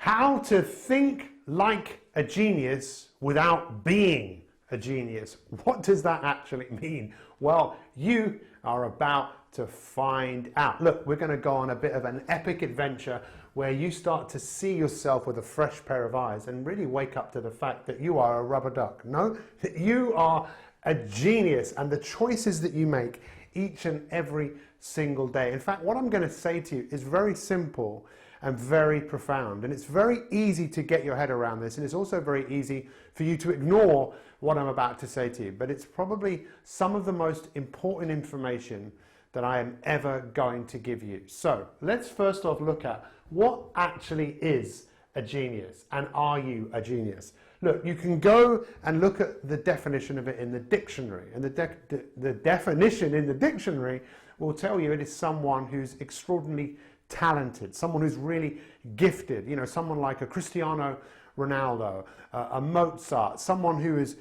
How to think like a genius without being a genius. What does that actually mean? Well, you are about to find out. Look, we're going to go on a bit of an epic adventure where you start to see yourself with a fresh pair of eyes and really wake up to the fact that you are a rubber duck. No, that you are a genius, and the choices that you make each and every single day. In fact, what I'm going to say to you is very simple and very profound, and it's very easy to get your head around this, and it's also very easy for you to ignore what I'm about to say to you, but it's probably some of the most important information that I am ever going to give you. So let's first off look at what actually is a genius, and are you a genius? Look, you can go and look at the definition of it in the dictionary, and the definition in the dictionary will tell you it is someone who's extraordinarily talented, someone who's really gifted, you know, someone like a Cristiano Ronaldo, a Mozart, someone who is,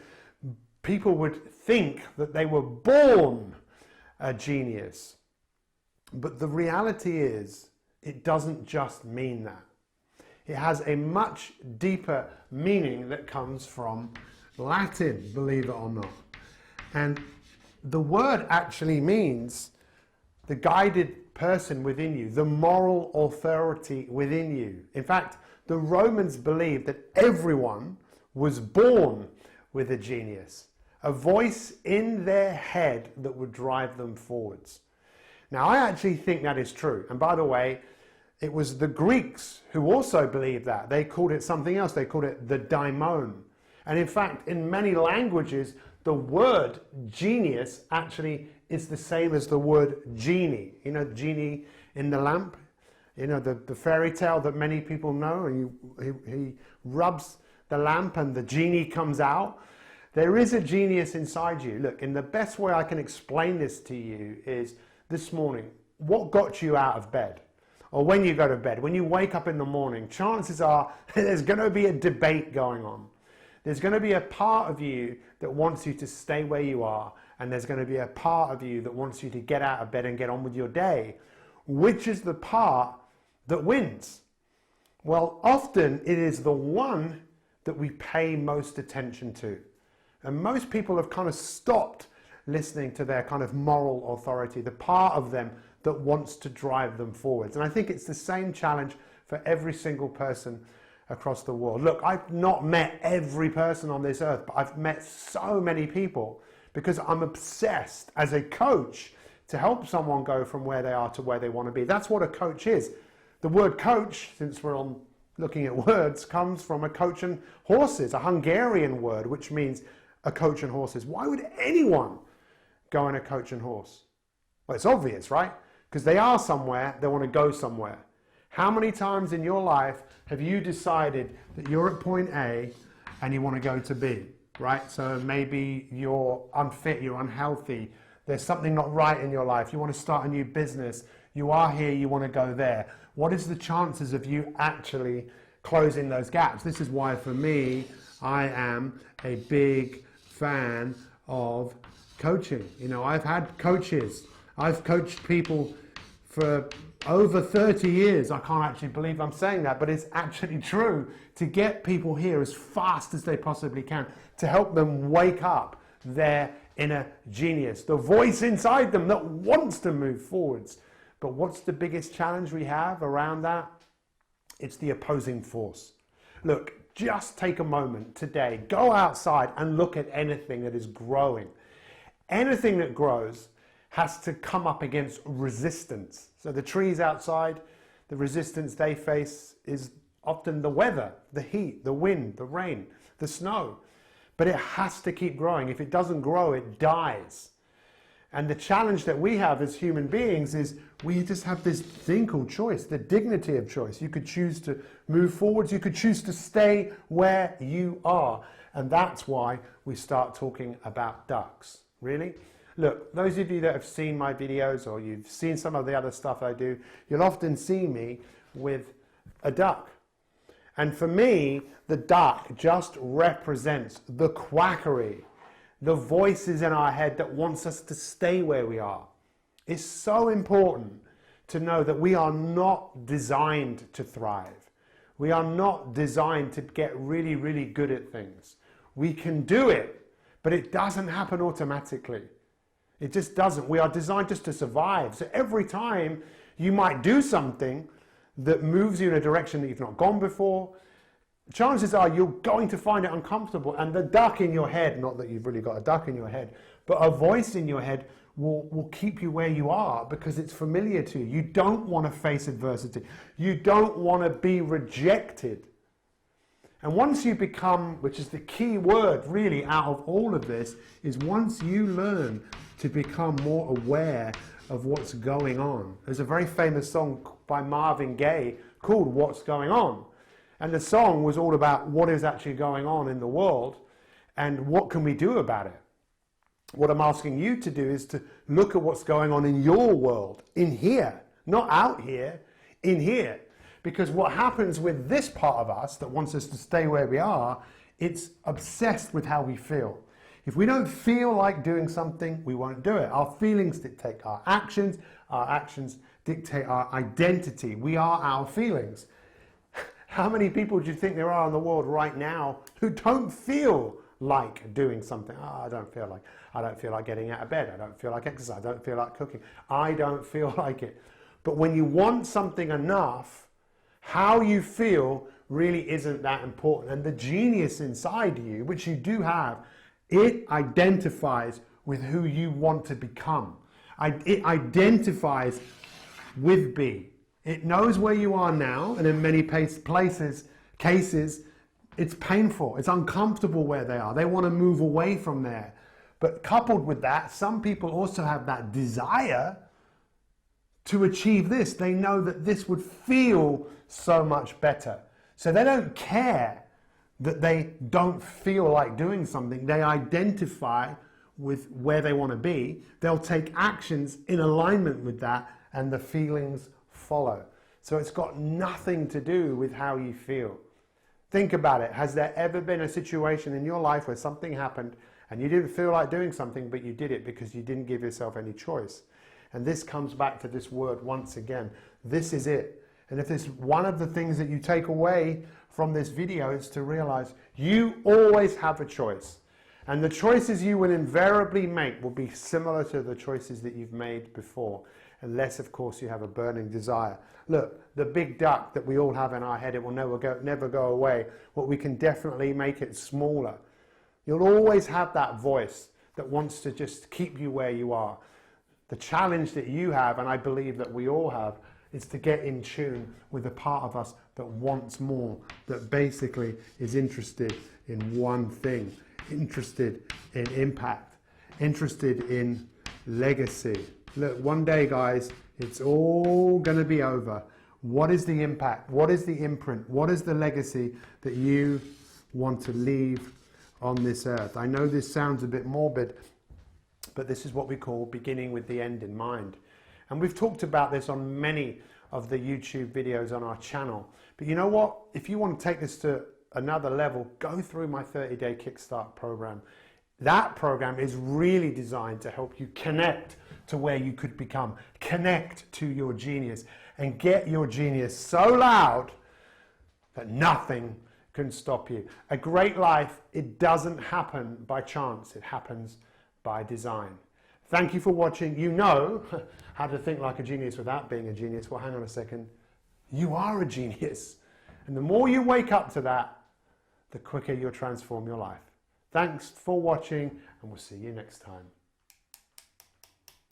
people would think that they were born a genius. But the reality is, it doesn't just mean that. It has a much deeper meaning that comes from Latin, believe it or not. And the word actually means the guided person within you, the moral authority within you. In fact, the Romans believed that everyone was born with a genius, a voice in their head that would drive them forwards. Now, I actually think that is true. And by the way, it was the Greeks who also believed that. They called it something else. They called it the daimon. And in fact, in many languages, the word genius actually is the same as the word genie. You know, genie in the lamp, you know, the fairy tale that many people know, and he rubs the lamp and the genie comes out. There is a genius inside you. Look, and the best way I can explain this to you is this morning, what got you out of bed? Or when you go to bed, when you wake up in the morning, chances are there's going to be a debate going on. There's going to be a part of you that wants you to stay where you are, and there's going to be a part of you that wants you to get out of bed and get on with your day. Which is the part that wins? Well, often it is the one that we pay most attention to. And most people have kind of stopped listening to their kind of moral authority, the part of them that wants to drive them forwards. And I think it's the same challenge for every single person across the world. Look, I've not met every person on this earth, but I've met so many people because I'm obsessed as a coach to help someone go from where they are to where they want to be. That's what a coach is. The word coach, since we're on looking at words, comes from a coach and horses, a Hungarian word, which means a coach and horses. Why would anyone go in a coach and horse? Well, it's obvious, right? Because they are somewhere, they want to go somewhere. How many times in your life have you decided that you're at point A and you want to go to B, right? So maybe you're unfit, you're unhealthy, there's something not right in your life, you want to start a new business, you are here, you want to go there. What is the chances of you actually closing those gaps? This is why for me, I am a big fan of coaching. You know, I've had coaches. I've coached people for over 30 years. I can't actually believe I'm saying that, but it's actually true, to get people here as fast as they possibly can, to help them wake up their inner genius, the voice inside them that wants to move forwards. But what's the biggest challenge we have around that? It's the opposing force. Look, just take a moment today, go outside and look at anything that is growing. Anything that grows has to come up against resistance. So the trees outside, the resistance they face is often the weather, the heat, the wind, the rain, the snow. But it has to keep growing. If it doesn't grow, it dies. And the challenge that we have as human beings is we just have this thing called choice, the dignity of choice. You could choose to move forwards, you could choose to stay where you are. And that's why we start talking about ducks. Really? Look, those of you that have seen my videos or you've seen some of the other stuff I do, you'll often see me with a duck. And for me, the duck just represents the quackery, the voices in our head that wants us to stay where we are. It's so important to know that we are not designed to thrive. We are not designed to get really, really good at things. We can do it, but it doesn't happen automatically. It just doesn't. We are designed just to survive. So every time you might do something that moves you in a direction that you've not gone before, chances are you're going to find it uncomfortable. And the duck in your head, not that you've really got a duck in your head, but a voice in your head will keep you where you are because it's familiar to you. You don't want to face adversity. You don't want to be rejected. And once you become, which is the key word really out of all of this, is once you learn to become more aware of what's going on. There's a very famous song by Marvin Gaye called What's Going On. And the song was all about what is actually going on in the world and what can we do about it. What I'm asking you to do is to look at what's going on in your world, in here, not out here, in here. Because what happens with this part of us that wants us to stay where we are, it's obsessed with how we feel. If we don't feel like doing something, we won't do it. Our feelings dictate our actions dictate our identity. We are our feelings. How many people do you think there are in the world right now who don't feel like doing something? Oh, I don't feel like getting out of bed. I don't feel like exercise. I don't feel like cooking. I don't feel like it. But when you want something enough, how you feel really isn't that important. And the genius inside you, which you do have, it identifies with who you want to become. It identifies with B. It knows where you are now, and in many cases, it's painful. It's uncomfortable where they are. They want to move away from there. But coupled with that, some people also have that desire to achieve this. They know that this would feel so much better. So they don't care that they don't feel like doing something. They identify with where they want to be. They'll take actions in alignment with that, and the feelings follow. So it's got nothing to do with how you feel. Think about it. Has there ever been a situation in your life where something happened and you didn't feel like doing something, but you did it because you didn't give yourself any choice? And this comes back to this word once again. This is it. And if this one of the things that you take away from this video is to realize you always have a choice. And the choices you will invariably make will be similar to the choices that you've made before. Unless, of course, you have a burning desire. Look, the big duck that we all have in our head, it will never go away. What we can definitely make it smaller. You'll always have that voice that wants to just keep you where you are. The challenge that you have, and I believe that we all have, is to get in tune with the part of us that wants more, that basically is interested in one thing, interested in impact, interested in legacy. Look, one day, guys, it's all going to be over. What is the impact? What is the imprint? What is the legacy that you want to leave on this earth? I know this sounds a bit morbid, but this is what we call beginning with the end in mind. And we've talked about this on many of the YouTube videos on our channel. But you know what? If you want to take this to another level, go through my 30-day Kickstart program. That program is really designed to help you connect to where you could become, connect to your genius, and get your genius so loud that nothing can stop you. A great life, it doesn't happen by chance, it happens by design. Thank you for watching. You know how to think like a genius without being a genius. Well, hang on a second. You are a genius. And the more you wake up to that, the quicker you'll transform your life. Thanks for watching, and we'll see you next time.